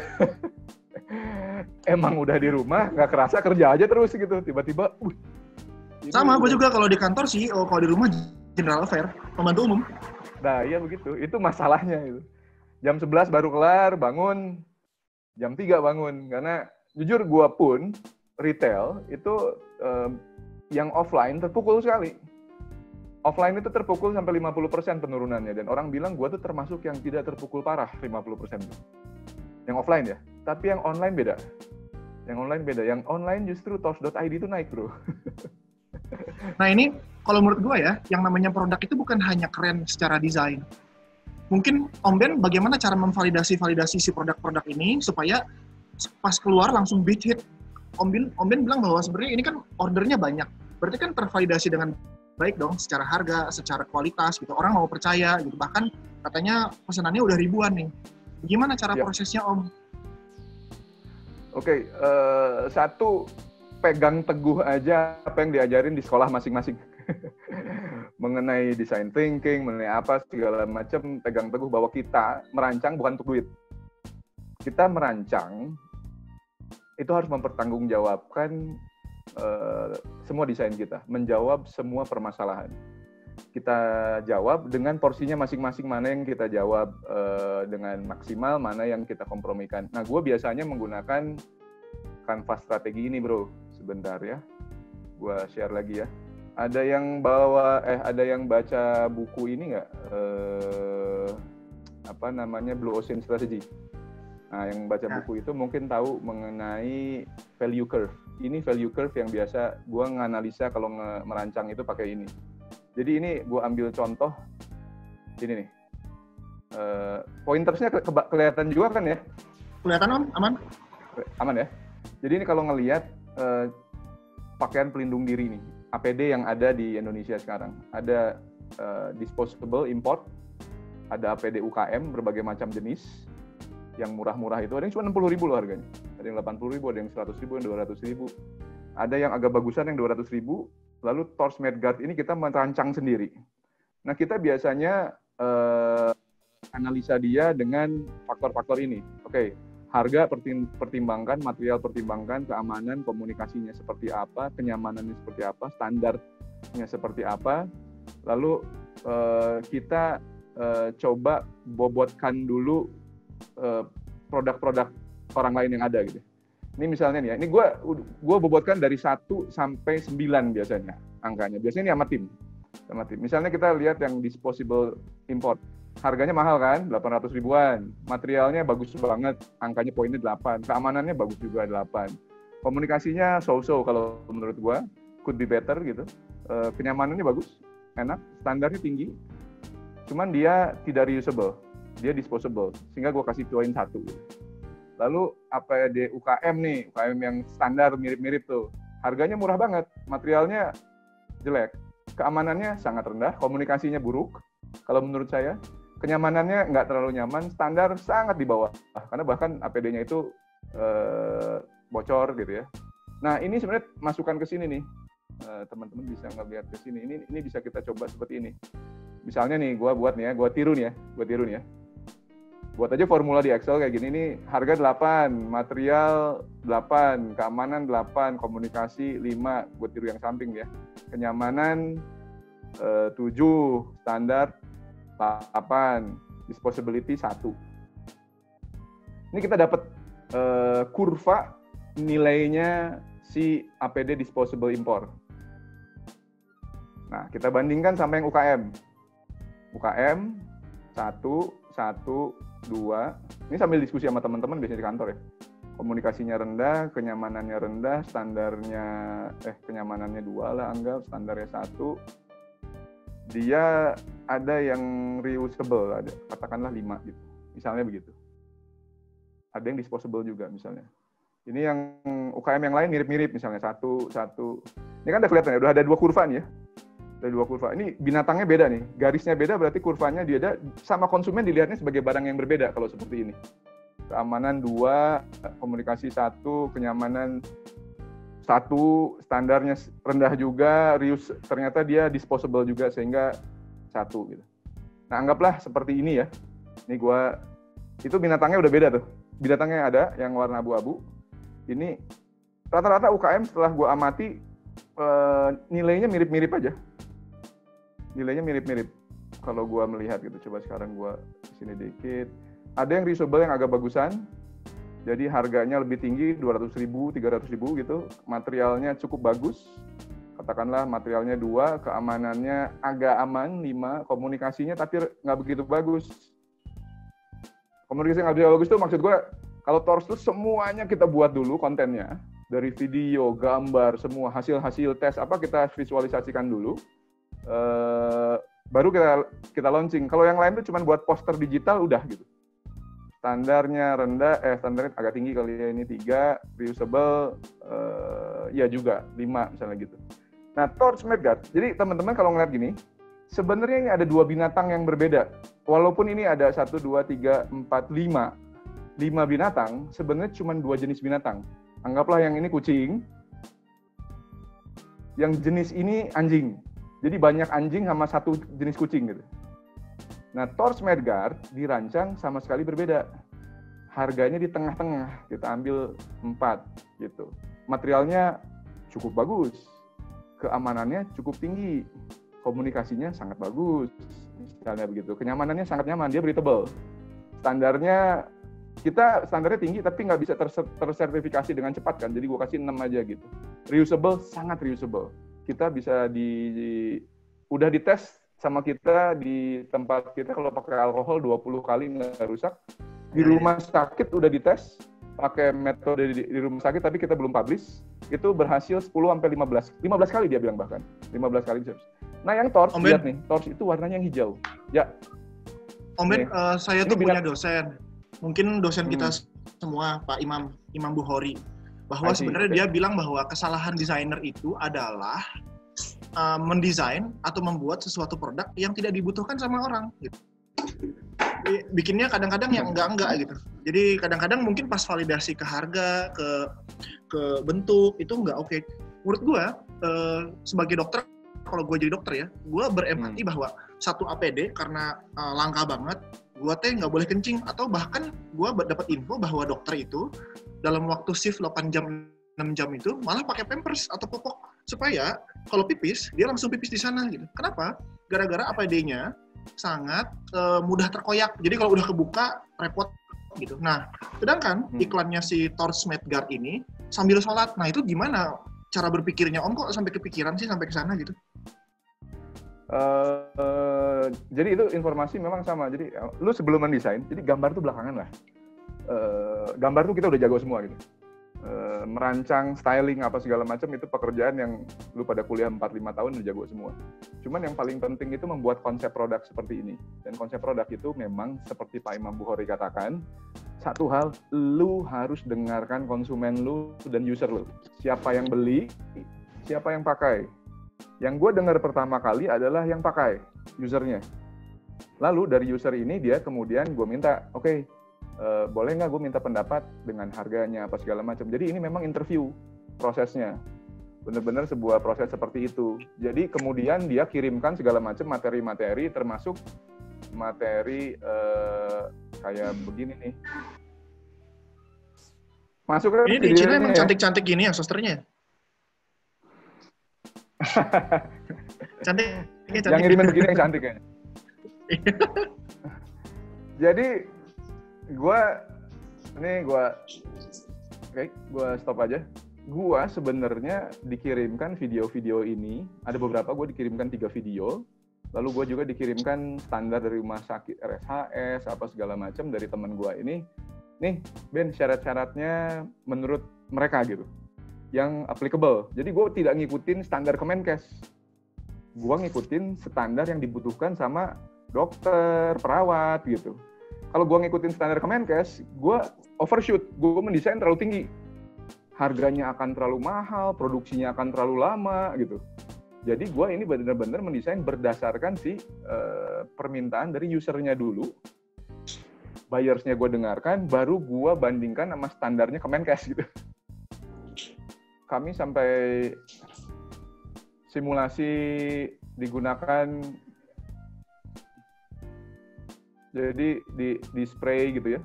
Emang udah di rumah, nggak kerasa kerja aja terus gitu, tiba-tiba. Sama, gue juga kalau di kantor sih, kalau di rumah general affair, pembantu umum. Nah iya begitu, itu masalahnya itu. Jam 11 baru kelar, bangun, jam 3 bangun. Karena jujur gue pun, retail, itu yang offline terpukul sekali. Offline itu terpukul sampai 50% penurunannya. Dan orang bilang gue tuh termasuk yang tidak terpukul parah 50%. Yang offline ya. Tapi yang online beda. Yang online justru Tops.id itu naik bro. Nah ini, kalau menurut gue ya, yang namanya produk itu bukan hanya keren secara desain. Mungkin Om Ben bagaimana cara memvalidasi si produk-produk ini supaya pas keluar langsung big hit. Om Ben bilang bahwa sebenarnya ini kan ordernya banyak. Berarti kan tervalidasi dengan baik dong secara harga, secara kualitas gitu. Orang mau percaya gitu. Bahkan katanya pesanannya udah ribuan nih. Gimana cara prosesnya Om? Oke, satu, pegang teguh aja apa yang diajarin di sekolah masing-masing. Mengenai design thinking, mengenai apa segala macam, pegang teguh bahwa kita merancang bukan untuk duit. Kita merancang itu harus mempertanggungjawabkan semua desain kita, menjawab semua permasalahan. Kita jawab dengan porsinya masing-masing, mana yang kita jawab dengan maksimal, mana yang kita kompromikan. Nah, gue biasanya menggunakan kanvas strategi ini, bro. Sebentar ya, gue share lagi ya. Ada yang baca buku ini nggak? Blue Ocean Strategy. Nah, yang baca buku itu mungkin tahu mengenai value curve. Ini value curve yang biasa gue nganalisa kalau merancang itu pakai ini. Jadi ini gue ambil contoh, ini nih. Pointersnya kelihatan juga kan ya? Kelihatan Om, aman? Aman ya. Jadi ini kalau ngelihat pakaian pelindung diri nih, APD yang ada di Indonesia sekarang. Ada disposable import, ada APD UKM berbagai macam jenis, yang murah-murah itu ada yang cuma 60.000 loh harganya. Ada yang 80.000, ada yang 100.000, yang 200.000. Ada yang agak bagusan yang 200.000. Lalu Tops Medguard ini kita merancang sendiri. Nah, kita biasanya analisa dia dengan faktor-faktor ini. Oke, harga pertimbangkan, material pertimbangkan, keamanan, komunikasinya seperti apa, kenyamanannya seperti apa, standarnya seperti apa. Lalu kita coba bobotkan dulu produk-produk orang lain yang ada gitu. Ini misalnya nih ya, ini gue bobotkan dari 1 sampai 9 biasanya angkanya. Biasanya ini sama tim. Misalnya kita lihat yang disposable import. Harganya mahal kan, 800 ribuan. Materialnya bagus banget, angkanya poinnya 8. Keamanannya bagus juga 8. Komunikasinya so-so kalau menurut gue, could be better gitu. Kenyamanannya bagus, enak, standarnya tinggi. Cuman dia tidak reusable, dia disposable. Sehingga gue kasih poin 1. Lalu APD UKM nih, UKM yang standar mirip-mirip tuh. Harganya murah banget, materialnya jelek. Keamanannya sangat rendah, komunikasinya buruk. Kalau menurut saya, kenyamanannya nggak terlalu nyaman, standar sangat di bawah. Karena bahkan APD-nya itu bocor gitu ya. Nah, ini sebenarnya masukan ke sini nih. Teman-teman bisa ngeliat ke sini. Ini bisa kita coba seperti ini. Misalnya nih, gue tiru nih ya. Buat aja formula di Excel kayak gini nih, harga 8, material 8, keamanan 8, komunikasi 5, gue tiru yang samping ya. Kenyamanan 7, standar 8, disposability 1. Ini kita dapat kurva nilainya si APD disposable import. Nah, kita bandingkan sama yang UKM. UKM 1, 2. Ini sambil diskusi sama teman-teman biasanya di kantor ya. komunikasinya rendah, kenyamanannya rendah, standarnya kenyamanannya 2 lah anggap, standarnya 1. Dia ada yang reusable, ada katakanlah 5 gitu. Misalnya begitu. Ada yang disposable juga misalnya. Ini yang UKM yang lain mirip-mirip misalnya satu. Ini kan udah kelihatan ya, udah ada 2 kurva nih ya. Ada 2 kurva. Ini binatangnya beda nih. Garisnya beda berarti kurvanya dia ada, sama konsumen dilihatnya sebagai barang yang berbeda kalau seperti ini. Keamanan 2, komunikasi 1, kenyamanan 1, standarnya rendah juga, reuse ternyata dia disposable juga sehingga 1 gitu. Nah, anggaplah seperti ini ya. Ini itu binatangnya udah beda tuh. Binatangnya ada yang warna abu-abu. Ini rata-rata UKM setelah gua amati nilainya mirip-mirip aja. Nilainya mirip-mirip. Kalau gua melihat gitu. Coba sekarang gua kesini dikit. Ada yang reusable yang agak bagusan. Jadi harganya lebih tinggi, 200.000, 300.000 gitu. Materialnya cukup bagus. Katakanlah materialnya 2, keamanannya agak aman, 5, komunikasinya tapi nggak begitu bagus. Komunikasi nggak begitu bagus itu maksud gue, kalau Tors itu semuanya kita buat dulu kontennya. Dari video, gambar, semua hasil-hasil tes, kita visualisasikan dulu. Baru kita launching. Kalau yang lain itu cuma buat poster digital, udah gitu. Standarnya rendah, standarnya agak tinggi kali ya, ini 3, reusable, ya juga 5 misalnya gitu. Nah, Torch Medguard, jadi teman-teman kalau ngeliat gini, sebenarnya ini ada 2 binatang yang berbeda. Walaupun ini ada 1, 2, 3, 4, 5 binatang, sebenarnya cuma 2 jenis binatang. Anggaplah yang ini kucing, yang jenis ini anjing. Jadi banyak anjing sama 1 jenis kucing gitu. Nah, Torch Medguard dirancang sama sekali berbeda. Harganya di tengah-tengah, kita ambil 4 gitu. Materialnya cukup bagus, keamanannya cukup tinggi, komunikasinya sangat bagus, misalnya begitu. Kenyamanannya sangat nyaman, dia breathable. Standarnya tinggi, tapi nggak bisa tersertifikasi dengan cepat kan, jadi gue kasih 6 aja gitu. Reusable, sangat reusable. Kita bisa udah dites sama kita di tempat kita kalau pakai alkohol 20 kali nggak rusak. Di rumah sakit udah dites pakai metode di rumah sakit, tapi kita belum publish. Itu berhasil 10-15 kali dia bilang, bahkan 15 kali. Nah, yang Torch, lihat nih, Torch itu warnanya yang hijau. Ya. Om Ben, saya tuh punya dosen. Mungkin dosen kita semua, Pak Imam Bukhori. Bahwa sebenarnya dia bilang bahwa kesalahan desainer itu adalah mendesain atau membuat sesuatu produk yang tidak dibutuhkan sama orang gitu. Bikinnya kadang-kadang yang enggak gitu. Jadi kadang-kadang mungkin pas validasi ke harga, ke bentuk itu enggak oke. Menurut gua sebagai dokter, kalau gua jadi dokter ya, gua berempati bahwa satu APD karena langka banget, gua nggak boleh kencing, atau bahkan gua dapat info bahwa dokter itu dalam waktu shift 8 jam 6 jam itu malah pakai pampers atau popok supaya kalau pipis dia langsung pipis di sana gitu. Kenapa? Gara-gara APD-nya sangat mudah terkoyak. Jadi kalau udah kebuka repot gitu. Nah, sedangkan iklannya si Torch Medguard ini sambil sholat. Nah, itu gimana cara berpikirnya Om, kok sampai kepikiran sih sampai ke sana gitu? Jadi itu informasi memang sama. Jadi lu sebelum mendesain, jadi gambar tuh belakangan lah. Gambar tuh kita udah jago semua gitu. Merancang, styling, apa segala macam itu pekerjaan yang lu pada kuliah 4-5 tahun udah jago semua. Cuman yang paling penting itu membuat konsep produk seperti ini. Dan konsep produk itu memang seperti Pak Imam Bukhori katakan, satu hal, lu harus dengarkan konsumen lu dan user lu. Siapa yang beli, siapa yang pakai. Yang gue dengar pertama kali adalah yang pakai, usernya. Lalu dari user ini dia kemudian gue minta, oke, boleh nggak gue minta pendapat dengan harganya apa segala macam. Jadi ini memang interview prosesnya, benar-benar sebuah proses seperti itu. Jadi kemudian dia kirimkan segala macam materi-materi, termasuk materi kayak begini nih. Masuk ini di Cina emang cantik-cantik gini ya susternya. Cantik. Yang ngirimin begini yang cantik kayaknya. Jadi gue stop aja. Gue sebenarnya dikirimkan video-video ini, ada beberapa gue dikirimkan 3 video, lalu gue juga dikirimkan standar dari rumah sakit RSHS apa segala macam dari teman gue ini nih Ben, syarat-syaratnya menurut mereka gitu, yang applicable. Jadi gue tidak ngikutin standar Kemenkes, gue ngikutin standar yang dibutuhkan sama dokter, perawat gitu. Kalau gue ngikutin standar Kemenkes, gue overshoot, gue mendesain terlalu tinggi, harganya akan terlalu mahal, produksinya akan terlalu lama gitu. Jadi gue ini benar-benar mendesain berdasarkan permintaan dari usernya dulu, buyersnya gue dengarkan, baru gue bandingkan sama standarnya Kemenkes gitu. Kami sampai simulasi digunakan, jadi di spray gitu ya,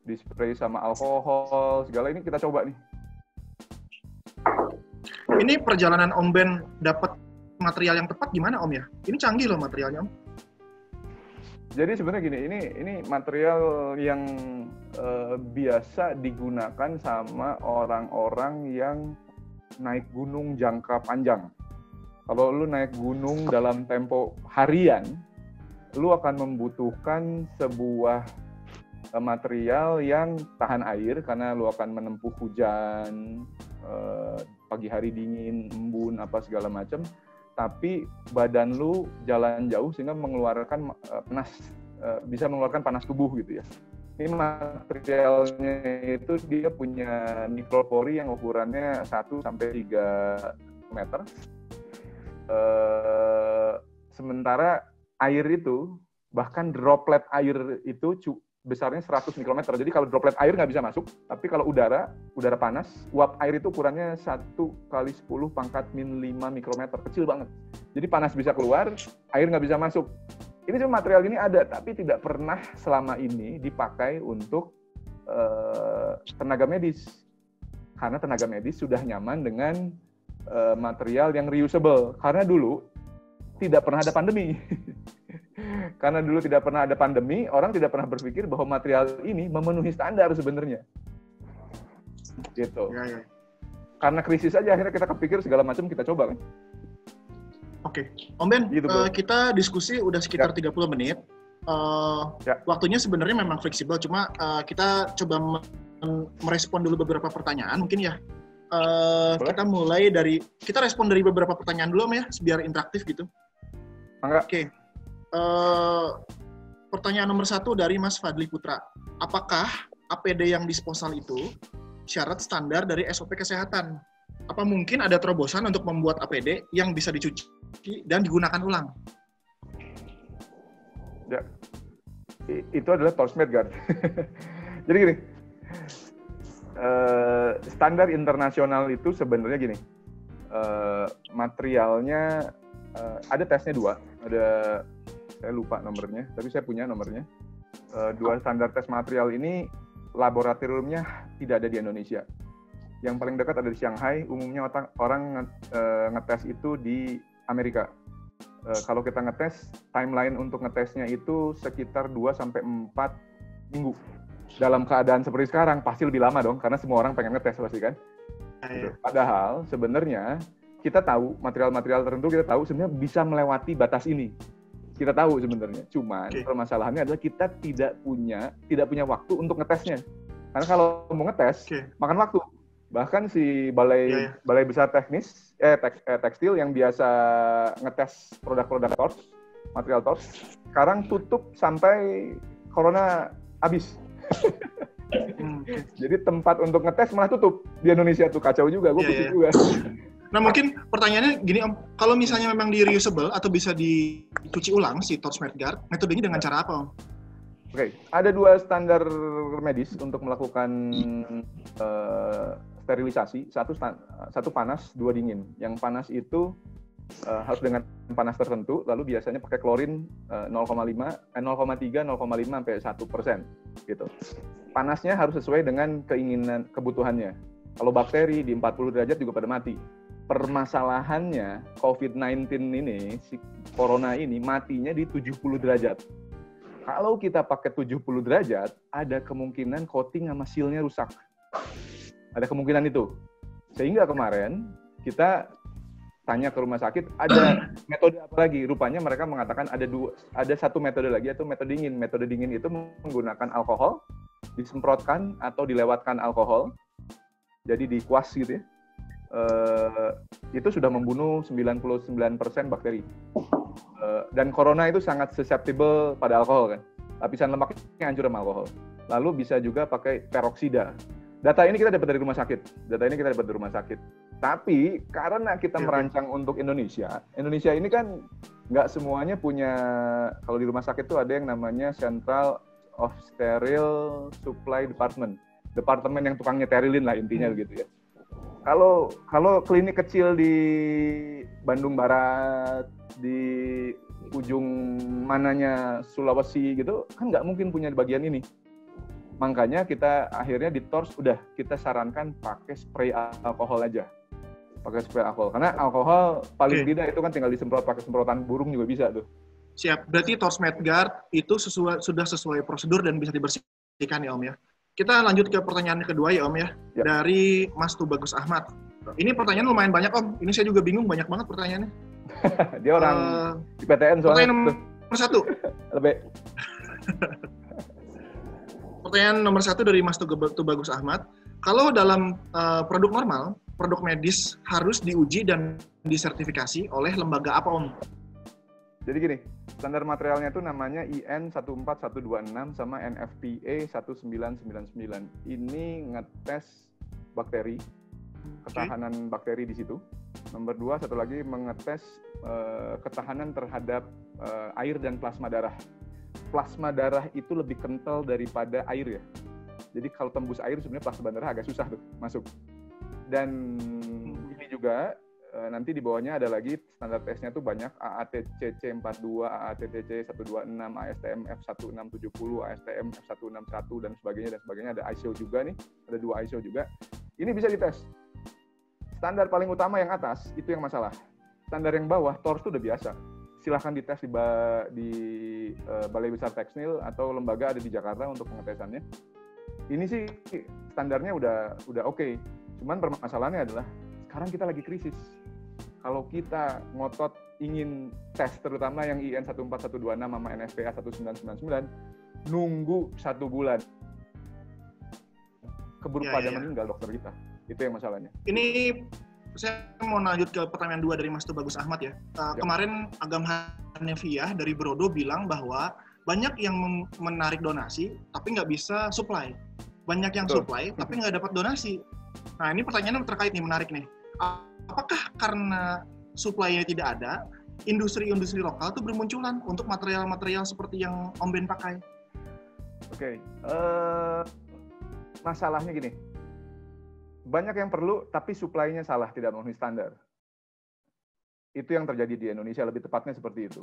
di spray sama alkohol segala, ini kita coba nih. Ini perjalanan Om Ben dapat material yang tepat gimana Om ya? Ini canggih loh materialnya Om. Jadi sebenarnya gini, ini material yang biasa digunakan sama orang-orang yang naik gunung jangka panjang. Kalau lu naik gunung dalam tempo harian, lu akan membutuhkan sebuah material yang tahan air karena lu akan menempuh hujan, pagi hari dingin, embun, apa segala macam. Tapi badan lu jalan jauh sehingga mengeluarkan bisa mengeluarkan panas tubuh gitu ya. Ini materialnya itu dia punya mikropori yang ukurannya 1-3 meter. Sementara air itu, bahkan droplet air itu besarnya 100 mikrometer. Jadi kalau droplet air nggak bisa masuk, tapi kalau udara panas, uap air itu ukurannya 1/10⁻⁵ mikrometer, kecil banget. Jadi panas bisa keluar, air nggak bisa masuk. Ini cuma material ini ada, tapi tidak pernah selama ini dipakai untuk tenaga medis. Karena tenaga medis sudah nyaman dengan material yang reusable. Karena dulu tidak pernah ada pandemi. Karena dulu tidak pernah ada pandemi, orang tidak pernah berpikir bahwa material ini memenuhi standar sebenarnya. Gitu. Ya. Karena krisis aja akhirnya kita kepikir segala macam kita coba kan. Oke. Om Ben, gitu, kita diskusi udah sekitar 30 menit. Waktunya sebenarnya memang fleksibel, cuma kita coba merespon dulu beberapa pertanyaan mungkin ya. Kita mulai dari, kita respon dari beberapa pertanyaan dulu Om ya, biar interaktif gitu. Oke. Pertanyaan nomor 1 dari Mas Fadli Putra. Apakah APD yang disposal itu syarat standar dari SOP kesehatan? Apa mungkin ada terobosan untuk membuat APD yang bisa dicuci dan digunakan ulang? Ya, itu adalah TORCH Guard. Jadi gini, standar internasional itu sebenarnya gini, materialnya ada tesnya 2, ada, saya lupa nomornya, tapi saya punya nomornya. 2 standar tes material ini laboratoriumnya tidak ada di Indonesia. Yang paling dekat ada di Shanghai, umumnya orang ngetes itu di Amerika. Kalau kita ngetes, timeline untuk ngetesnya itu sekitar 2-4 minggu. Dalam keadaan seperti sekarang, pasti lebih lama dong, karena semua orang pengen ngetes pasti kan. Padahal sebenarnya kita tahu, material-material tertentu kita tahu sebenarnya bisa melewati batas ini. Kita tahu sebenarnya, cuman permasalahannya adalah kita tidak punya waktu untuk ngetesnya. Karena kalau mau ngetes, makan waktu. Bahkan si balai besar teknis tekstil yang biasa ngetes produk-produk TORCH, material TORCH, sekarang tutup sampai corona habis. Jadi tempat untuk ngetes malah tutup di Indonesia tuh, kacau juga, gue pusing juga. Nah mungkin pertanyaannya gini Om, kalau misalnya memang di reusable atau bisa dicuci ulang si TORCH Guard, metodenya dengan cara apa Om? Oke, ada 2 standar medis untuk melakukan sterilisasi, satu panas, 2 dingin. Yang panas itu harus dengan panas tertentu, lalu biasanya pakai klorin 0,3, 0,5 sampai 1% gitu. Panasnya harus sesuai dengan kebutuhannya. Kalau bakteri di 40 derajat juga pada mati. Permasalahannya COVID-19 ini, si corona ini matinya di 70 derajat. Kalau kita pakai 70 derajat, ada kemungkinan coating sama seal-nya rusak. Ada kemungkinan itu. Sehingga kemarin kita tanya ke rumah sakit, ada metode apa lagi? Rupanya mereka mengatakan ada 1 metode lagi, yaitu metode dingin. Metode dingin itu menggunakan alkohol disemprotkan atau dilewatkan alkohol, jadi dikuas gitu ya, itu sudah membunuh 99% bakteri. Dan corona itu sangat susceptible pada alkohol kan, lapisan lemaknya hancur sama alkohol. Lalu bisa juga pakai peroksida. Data ini kita dapat dari rumah sakit. Tapi karena kita merancang untuk Indonesia ini kan nggak semuanya punya, kalau di rumah sakit itu ada yang namanya Central of Sterile Supply Department. Departemen yang tukang nyeterilin lah intinya begitu ya. Kalau klinik kecil di Bandung Barat, di ujung mananya Sulawesi gitu, kan nggak mungkin punya bagian ini. Makanya kita akhirnya di TORS udah kita sarankan pakai spray alkohol aja. Pakai spray alkohol. Karena alkohol paling tidak itu kan tinggal disemprot pakai semprotan burung juga bisa tuh. Siap. Berarti TORS Medguard itu sudah sesuai prosedur dan bisa dibersihkan ya Om ya. Kita lanjut ke pertanyaan kedua ya Om ya. Yep. Dari Mas Tubagus Ahmad. Ini pertanyaan lumayan banyak Om. Ini saya juga bingung, banyak banget pertanyaannya. Dia orang di PTN soalnya. Pertanyaan nomor 1. Lebih. Pertanyaan nomor 1 dari Mas Tubagus Ahmad. Kalau dalam produk normal, produk medis harus diuji dan disertifikasi oleh lembaga apa Om? Jadi gini, standar materialnya itu namanya IN 14126 sama NFPA 1999. Ini ngetes bakteri, ketahanan bakteri di situ. Nomor 2, satu lagi mengetes ketahanan terhadap air dan plasma darah. Plasma darah itu lebih kental daripada air ya. Jadi kalau tembus air sebenarnya plasma darah agak susah tuh masuk. Dan ini juga nanti di bawahnya ada lagi standar tesnya tuh banyak, AATCC 42, AATTC 126, ASTM F1670, ASTM F161 dan sebagainya. Ada ISO juga nih, ada 2 ISO juga. Ini bisa dites. Standar paling utama yang atas itu yang masalah. Standar yang bawah TORS itu udah biasa. Silahkan dites di Balai Besar Tekstil atau lembaga ada di Jakarta untuk pengetesannya. Ini sih standarnya udah oke. Cuman permasalahannya adalah sekarang kita lagi krisis. Kalau kita ngotot ingin tes, terutama yang IN 14126 sama NFPA 1999, nunggu 1 bulan. Keburu pada meninggal dokter kita. Itu yang masalahnya. Ini saya mau lanjut ke pertanyaan 2 dari Mas Tubagus Ahmad ya. Kemarin Agam Hanefiyah dari Brodo bilang bahwa banyak yang menarik donasi tapi nggak bisa supply. Banyak yang supply tapi nggak dapat donasi. Nah ini pertanyaannya terkait nih, menarik nih. Apakah karena supply-nya tidak ada, industri-industri lokal itu bermunculan untuk material-material seperti yang Om Ben pakai? Oke. Masalahnya gini. Banyak yang perlu, tapi supply-nya salah, tidak memenuhi standar. Itu yang terjadi di Indonesia, lebih tepatnya seperti itu.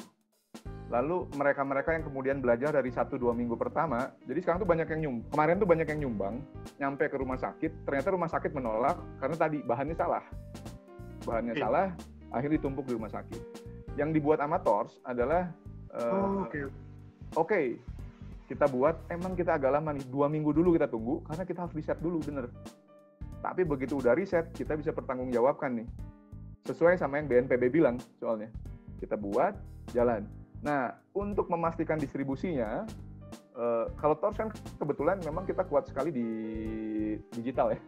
Lalu mereka-mereka yang kemudian belajar dari 1-2 minggu pertama, jadi sekarang tuh banyak yang kemarin tuh banyak yang nyumbang, nyampe ke rumah sakit, ternyata rumah sakit menolak, karena tadi bahannya salah. Salah, akhirnya ditumpuk di rumah sakit. Yang dibuat sama TORS adalah, Oke, kita buat, emang kita agak lama nih, 2 minggu dulu kita tunggu, karena kita harus riset dulu, bener. Tapi begitu udah riset, kita bisa pertanggungjawabkan nih. Sesuai sama yang BNPB bilang soalnya. Kita buat, jalan. Nah, untuk memastikan distribusinya, kalau TORS kan kebetulan memang kita kuat sekali di digital ya.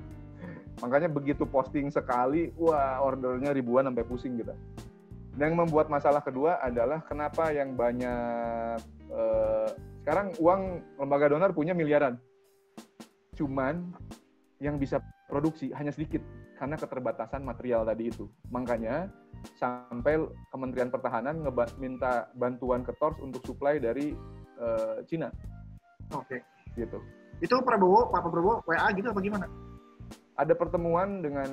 Makanya begitu posting sekali, wah ordernya ribuan sampai pusing kita. Dan yang membuat masalah kedua adalah kenapa yang banyak, sekarang uang lembaga donor punya miliaran. Cuman yang bisa produksi hanya sedikit karena keterbatasan material tadi itu. Makanya sampai Kementerian Pertahanan minta bantuan ke TORS untuk supply dari Cina. Oke. Gitu. Itu Pak Prabowo WA gitu apa gimana? Ada pertemuan dengan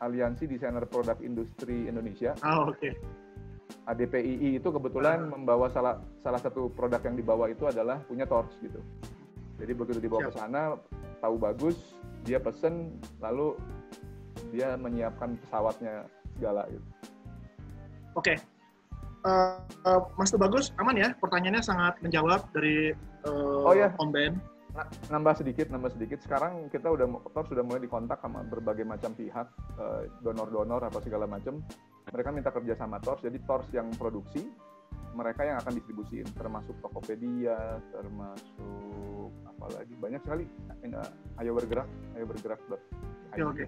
Aliansi Desainer Produk Industri Indonesia. Oke. ADPII itu kebetulan membawa salah satu produk yang dibawa itu adalah punya TORS gitu. Jadi begitu dibawa ke sana, tahu bagus, dia pesen, lalu dia menyiapkan pesawatnya segala gitu. Oke. Mas Tubagus, aman ya? Pertanyaannya sangat menjawab dari Om Ben. Nambah sedikit. Sekarang kita TORS sudah mulai dikontak sama berbagai macam pihak, donor-donor apa segala macam. Mereka minta kerja sama TORS, jadi TORS yang produksi, mereka yang akan distribusiin, termasuk Tokopedia, termasuk apalagi banyak sekali. Ayo bergerak. Oke.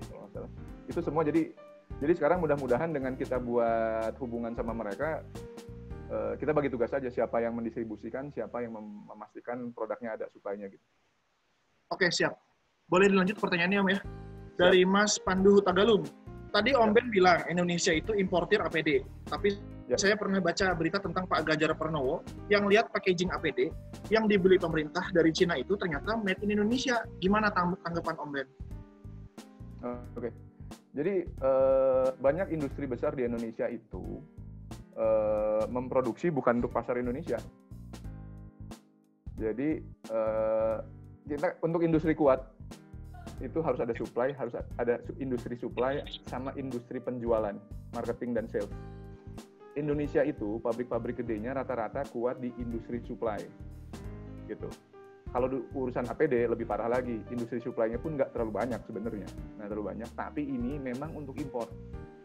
Itu semua jadi sekarang mudah-mudahan dengan kita buat hubungan sama mereka, kita bagi tugas saja siapa yang mendistribusikan, siapa yang memastikan produknya ada supply-nya gitu. Oke, siap. Boleh dilanjut pertanyaannya, Om ya? Dari Mas Pandu Tagalung. Tadi Om Ben bilang Indonesia itu importir APD, tapi saya pernah baca berita tentang Pak Ganjar Pranowo yang lihat packaging APD yang dibeli pemerintah dari Cina itu ternyata made in Indonesia. Gimana tanggapan Om Ben? Oke. Jadi banyak industri besar di Indonesia itu memproduksi bukan untuk pasar Indonesia. Jadi kita untuk industri kuat itu harus ada supply, harus ada industri supply sama industri penjualan, marketing dan sales. Indonesia itu pabrik-pabrik gedenya rata-rata kuat di industri supply, gitu. Kalau urusan APD lebih parah lagi, industri supply-nya pun nggak terlalu banyak sebenarnya, tapi ini memang untuk impor.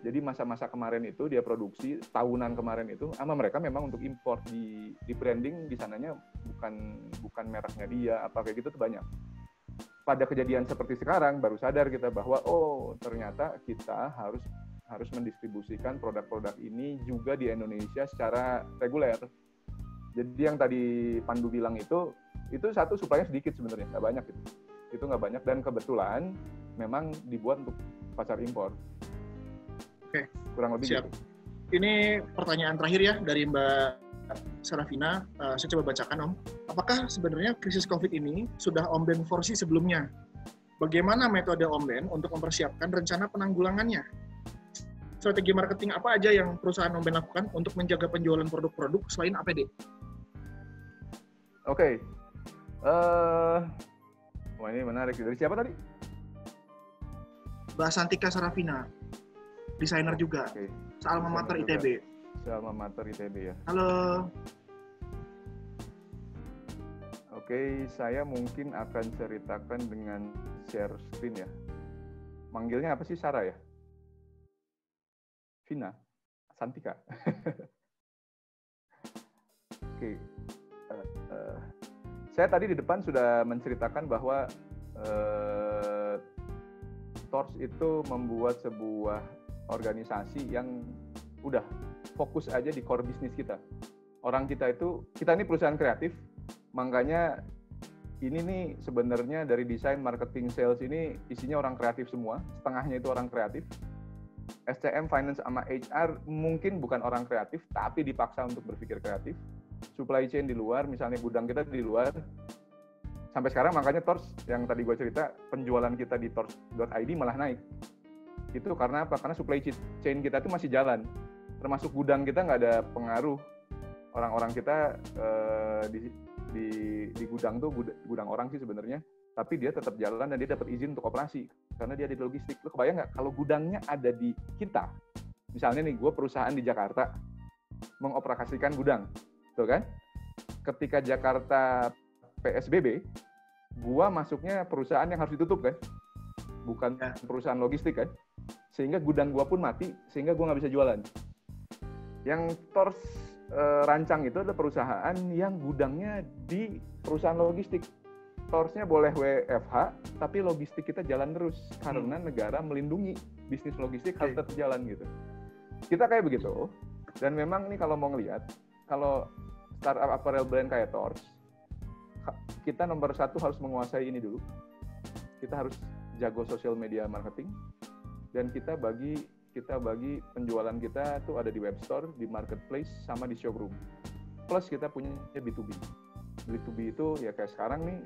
Jadi masa-masa kemarin itu dia produksi, tahunan kemarin itu, sama mereka memang untuk impor, di branding di sananya bukan mereknya dia, apa kayak gitu tuh banyak. Pada kejadian seperti sekarang baru sadar kita bahwa ternyata kita harus mendistribusikan produk-produk ini juga di Indonesia secara reguler. Jadi yang tadi Pandu bilang itu satu supply-nya sedikit sebenarnya, nggak banyak gitu. Itu nggak banyak dan kebetulan memang dibuat untuk pasar impor. Oke, kurang lebih siap. Gitu. Ini pertanyaan terakhir ya dari Mbak Sarafina, saya coba bacakan Om. Apakah sebenarnya krisis COVID ini sudah Om Ben foresee sebelumnya? Bagaimana metode Om Ben untuk mempersiapkan rencana penanggulangannya? Strategi marketing apa aja yang perusahaan Om Ben lakukan untuk menjaga penjualan produk-produk selain APD? Oke. Wah ini menarik. Dari siapa tadi? Mbak Santika Sarafina, desainer juga. Okay. Alma Mater ITB. Alma Mater ITB ya. Halo. Oke, saya mungkin akan ceritakan dengan share screen ya. Manggilnya apa sih, Sarah ya? Vina? Santika? Oke. Saya tadi di depan sudah menceritakan bahwa Tors itu membuat sebuah organisasi yang udah fokus aja di core bisnis kita. Kita ini perusahaan kreatif, makanya ini nih sebenarnya dari desain, marketing, sales ini isinya orang kreatif semua, setengahnya itu orang kreatif. SCM, finance, sama HR mungkin bukan orang kreatif, tapi dipaksa untuk berpikir kreatif. Supply chain di luar, misalnya gudang kita di luar. Sampai sekarang makanya Tors, yang tadi gue cerita, penjualan kita di tors.id malah naik. Itu karena apa? Karena supply chain kita itu masih jalan. Termasuk gudang kita nggak ada pengaruh. Orang-orang kita di gudang tuh gudang orang sih sebenarnya, tapi dia tetap jalan dan dia dapat izin untuk operasi karena dia di logistik. Lo kebayang nggak kalau gudangnya ada di kita? Misalnya nih, gue perusahaan di Jakarta mengoperasikan gudang, tuh kan? Ketika Jakarta PSBB, gue masuknya perusahaan yang harus ditutup kan, bukan perusahaan logistik kan, sehingga gudang gue pun mati, sehingga gue nggak bisa jualan. Yang Tors rancang itu adalah perusahaan yang gudangnya di perusahaan logistik. Torsnya boleh WFH, tapi logistik kita jalan terus karena negara melindungi bisnis logistik harus tetap jalan gitu. Kita kayak begitu. Dan memang ini kalau mau ngelihat, kalau startup apparel brand kayak Tors, kita nomor satu harus menguasai ini dulu. Kita harus jago social media marketing, dan kita bagi penjualan kita tuh ada di web store, di marketplace, sama di showroom. Plus kita punya B2B. B2B itu ya kayak sekarang nih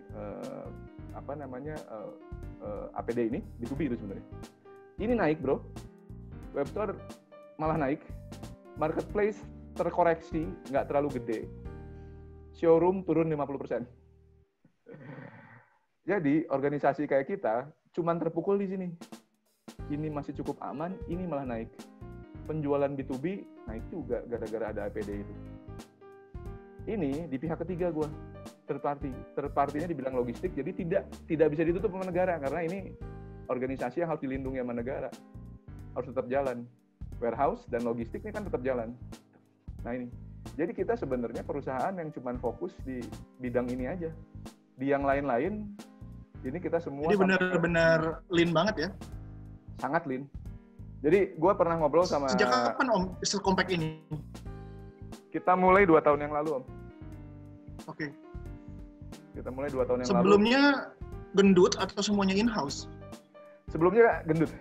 APD ini B2B itu sebenarnya. Ini naik bro, web store malah naik, marketplace terkoreksi nggak terlalu gede, showroom turun 50%. Jadi organisasi kayak kita cuman terpukul di sini. Ini masih cukup aman, ini malah naik. Penjualan B2B naik juga gara-gara ada APD itu. Ini di pihak ketiga gue, third party. Third party-nya dibilang logistik, jadi tidak bisa ditutup sama negara karena ini organisasi yang harus dilindungi sama negara. Harus tetap jalan. Warehouse dan logistik ini kan tetap jalan. Nah ini. Jadi kita sebenarnya perusahaan yang cuma fokus di bidang ini aja. Di yang lain-lain, ini kita semua... Jadi benar-benar lean banget ya? Sangat lean. Jadi gue pernah ngobrol sama... Sejak kapan Om se-compact ini? Kita mulai 2 tahun yang lalu, Om. Oke. Kita mulai 2 tahun yang lalu. Sebelumnya gendut atau semuanya in-house? Sebelumnya gendut.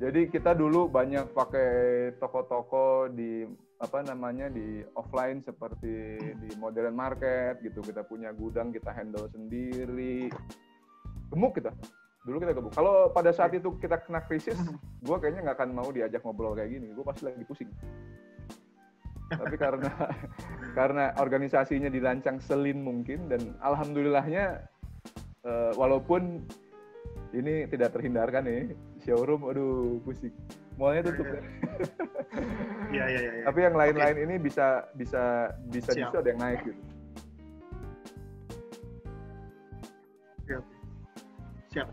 Jadi kita dulu banyak pakai toko-toko di di offline seperti di modern market gitu. Kita punya gudang, kita handle sendiri. Gemuk kita. Dulu kita gemuk. Kalau pada saat itu kita kena krisis, gue kayaknya nggak akan mau diajak ngobrol kayak gini. Gue pasti lagi pusing. Tapi karena organisasinya dirancang selin mungkin, dan alhamdulillahnya walaupun ini tidak terhindarkan nih, showroom, aduh pusing. Mallnya tutup. Iya. Tapi yang lain-lain ini bisa justru ada yang naik gitu. Siap.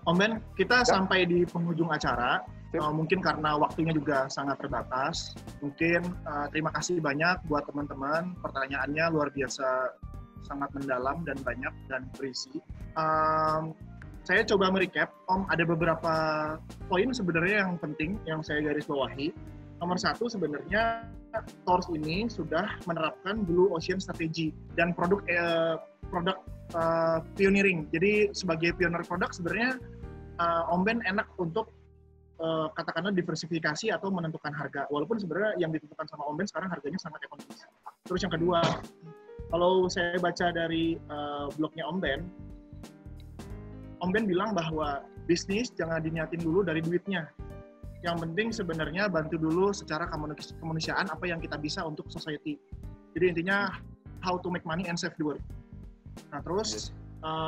Om Ben, kita sampai di penghujung acara. Mungkin karena waktunya juga sangat terbatas. Mungkin terima kasih banyak buat teman-teman. Pertanyaannya luar biasa, sangat mendalam dan banyak dan berisi. Saya coba merecap, Om, ada beberapa poin sebenarnya yang penting yang saya garis bawahi. Nomor 1 sebenarnya Tors ini sudah menerapkan Blue Ocean Strategy dan produk pioneering. Jadi sebagai pioneer produk sebenarnya Om Ben enak untuk katakanlah diversifikasi atau menentukan harga. Walaupun sebenarnya yang ditentukan sama Om Ben sekarang harganya sangat ekonomis. Terus yang kedua, kalau saya baca dari blognya Om Ben bilang bahwa bisnis jangan diniatin dulu dari duitnya. Yang penting sebenarnya bantu dulu secara kemanusiaan apa yang kita bisa untuk society. Jadi intinya how to make money and save the world. Nah terus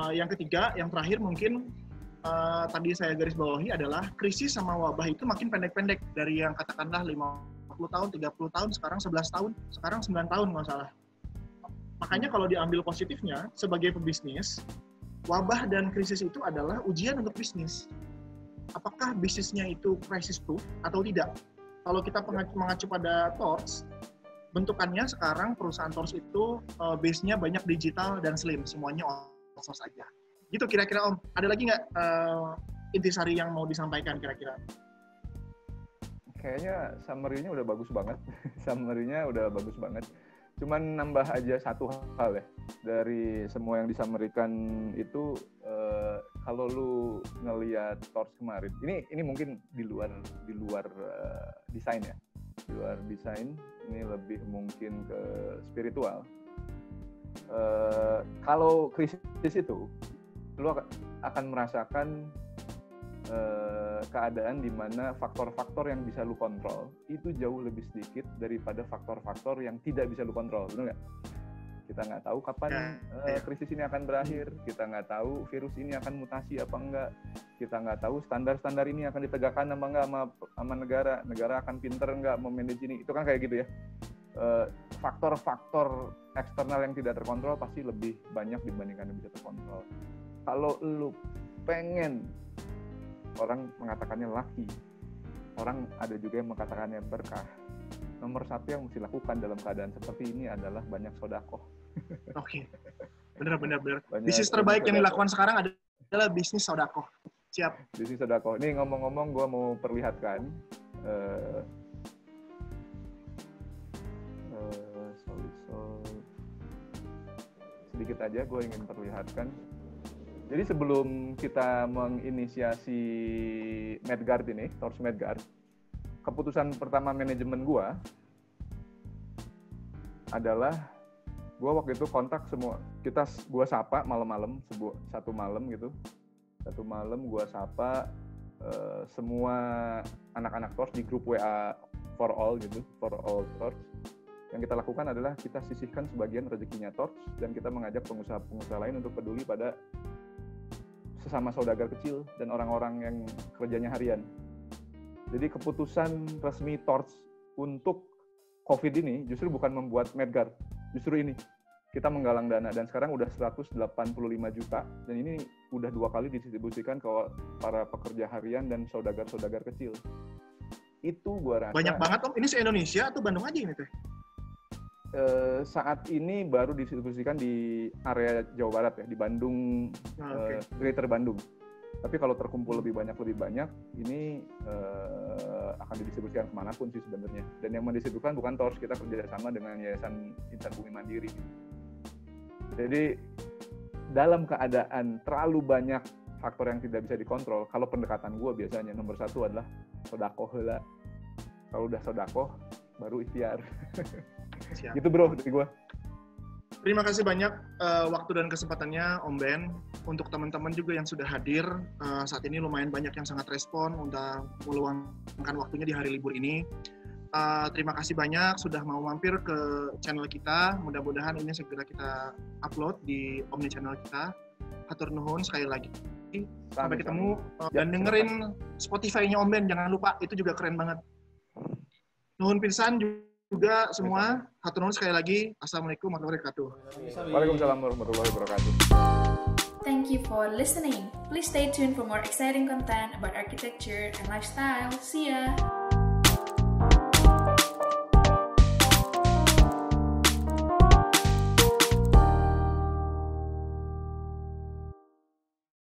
yang ketiga, yang terakhir mungkin tadi saya garis bawahi adalah krisis sama wabah itu makin pendek-pendek dari yang katakanlah 50 tahun, 30 tahun, sekarang 11 tahun, sekarang 9 tahun nggak salah. Makanya kalau diambil positifnya sebagai pebisnis, wabah dan krisis itu adalah ujian untuk bisnis. Apakah bisnisnya itu crisis proof atau tidak? Kalau kita mengacu pada Tors, bentukannya sekarang perusahaan Tors itu base-nya banyak digital dan slim, semuanya outsource aja. Gitu kira-kira Om. Ada lagi nggak intisari yang mau disampaikan kira-kira? Kayaknya summary-nya udah bagus banget. Summary-nya udah bagus banget. Cuman nambah aja satu hal ya. Dari semua yang disammarikan itu, kalau lu ngelihat Tors kemarin, ini mungkin di luar desain ya. Di luar desain, ini lebih mungkin ke spiritual. Kalau krisis itu, lu akan merasakan keadaan di mana faktor-faktor yang bisa lu kontrol itu jauh lebih sedikit daripada faktor-faktor yang tidak bisa lu kontrol, benar nggak? Kita nggak tahu kapan krisis ini akan berakhir, kita nggak tahu virus ini akan mutasi apa enggak, kita nggak tahu standar-standar ini akan ditegakkan apa enggak sama negara akan pinter enggak memanage ini, itu kan kayak gitu ya. Faktor-faktor eksternal yang tidak terkontrol pasti lebih banyak dibandingkan yang bisa terkontrol. Kalau lu pengen, orang mengatakannya lucky, orang ada juga yang mengatakannya berkah. Nomor 1 yang mesti lakukan dalam keadaan seperti ini adalah banyak sedekah. Oke, benar. Bisnis terbaik yang dilakukan sekarang adalah bisnis sedekah. Siap. Bisnis sedekah. Ini ngomong-ngomong, gue mau perlihatkan. Sedikit aja gue ingin perlihatkan. Jadi sebelum kita menginisiasi Medguard ini, Tors Medguard, keputusan pertama manajemen gue adalah gue waktu itu kontak semua, gue sapa malam-malam, satu malam gue sapa semua anak-anak Tors di grup WA for all Tors. Yang kita lakukan adalah kita sisihkan sebagian rezekinya Tors dan kita mengajak pengusaha-pengusaha lain untuk peduli pada sesama saudagar kecil dan orang-orang yang kerjanya harian. Jadi keputusan resmi Tors untuk COVID ini justru bukan membuat Medguard, justru ini. Kita menggalang dana dan sekarang udah 185 juta dan ini udah 2 kali didistribusikan ke para pekerja harian dan saudagar-saudagar kecil. Itu gua rasa banyak banget Om. Ini se-Indonesia atau Bandung aja ini teh? Saat ini baru didistribusikan di area Jawa Barat ya, di Bandung, Greater Bandung. Tapi kalau terkumpul lebih banyak, ini akan didistribusikan kemanapun sih sebenarnya. Dan yang mendistribusikan bukan TORS, kita kerjasama dengan Yayasan Insan Bumi Mandiri. Jadi dalam keadaan terlalu banyak faktor yang tidak bisa dikontrol, kalau pendekatan gue biasanya nomor satu adalah sodakoh heula. Kalau udah sodakoh, baru ikhtiar. Siap. Gitu bro dari gue. Terima kasih banyak waktu dan kesempatannya Om Ben. Untuk teman-teman juga yang sudah hadir, saat ini lumayan banyak yang sangat respon untuk meluangkan waktunya di hari libur ini. Terima kasih banyak sudah mau mampir ke channel kita. Mudah-mudahan ini segera kita upload di Omni channel kita. Hatur nuhun sekali lagi. Sampai ketemu dan dengerin Spotify-nya Om Ben, jangan lupa, itu juga keren banget. Nuhun pisan juga semua. Hatur nuhun sekali lagi. Assalamualaikum warahmatullahi wabarakatuh. Waalaikumsalam warahmatullahi wabarakatuh. Thank you for listening. Please stay tuned for more exciting content about architecture and lifestyle. See ya!